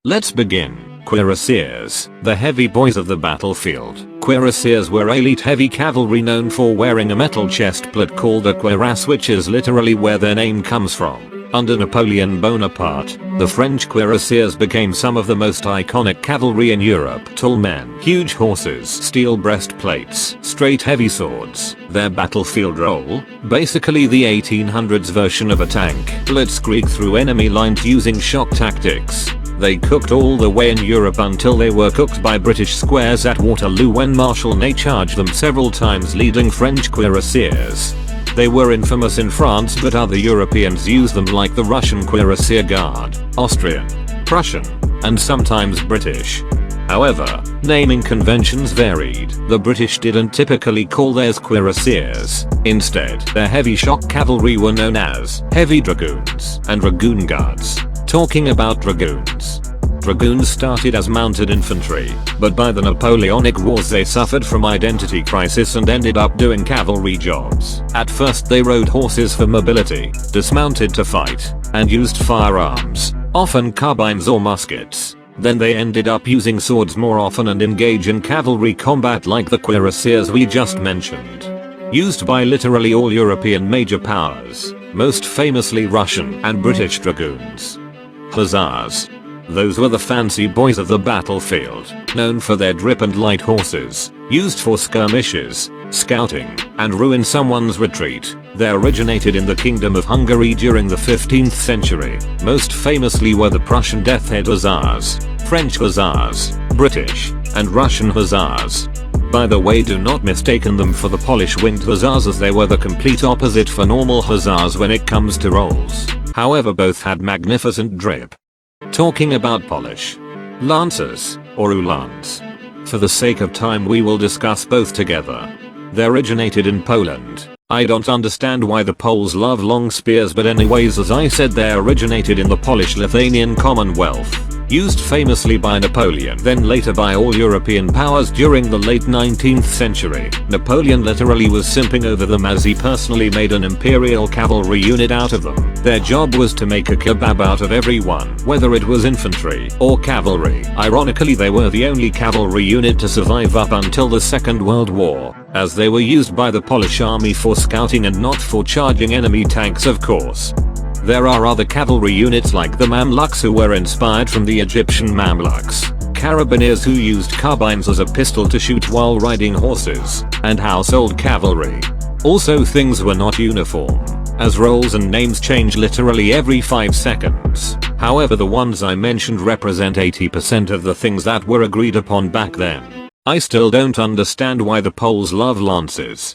Let's begin. Cuirassiers, the heavy boys of the battlefield. Cuirassiers were elite heavy cavalry known for wearing a metal chest plate called a cuirass, which is literally where their name comes from. Under Napoleon Bonaparte, the French cuirassiers became some of the most iconic cavalry in Europe. Tall men, huge horses, steel breastplates, straight heavy swords. Their battlefield role? Basically the 1800s version of a tank. Blitzkrieg through enemy lines using shock tactics. They cooked all the way in Europe until they were cooked by British squares at Waterloo when Marshal Ney charged them several times, leading French cuirassiers. They were infamous in France, but other Europeans used them like the Russian Cuirassier Guard, Austrian, Prussian, and sometimes British. However, naming conventions varied. The British didn't typically call theirs cuirassiers. Instead, their heavy shock cavalry were known as heavy dragoons and dragoon guards. Talking about dragoons. Dragoons started as mounted infantry, but by the Napoleonic Wars they suffered from identity crisis and ended up doing cavalry jobs. At first they rode horses for mobility, dismounted to fight, and used firearms, often carbines or muskets. Then they ended up using swords more often and engage in cavalry combat like the cuirassiers we just mentioned. Used by literally all European major powers, most famously Russian and British dragoons. Hussars. Those were the fancy boys of the battlefield, known for their drip and light horses, used for skirmishes, scouting, and ruin someone's retreat. They originated in the Kingdom of Hungary during the 15th century. Most famously were the Prussian Death Head Hussars, French Hussars, British, and Russian Hussars. By the way, do not mistake them for the Polish Winged Hussars, as they were the complete opposite for normal Hussars when it comes to roles. However, both had magnificent drip. Talking about Polish Lancers, or Uhlans. For the sake of time we will discuss both together. They originated in Poland. I don't understand why the Poles love long spears, but anyways, as I said, they originated in the Polish-Lithuanian Commonwealth. Used famously by Napoleon, then later by all European powers during the late 19th century. Napoleon literally was simping over them as he personally made an imperial cavalry unit out of them. Their job was to make a kebab out of everyone, whether it was infantry or cavalry. Ironically, they were the only cavalry unit to survive up until the Second World War, as they were used by the Polish army for scouting and not for charging enemy tanks, of course. There are other cavalry units like the Mamluks, who were inspired from the Egyptian Mamluks, Carabineers who used carbines as a pistol to shoot while riding horses, and household cavalry. Also, things were not uniform, as roles and names change literally every 5 seconds. However, the ones I mentioned represent 80% of the things that were agreed upon back then. I still don't understand why the Poles love lances.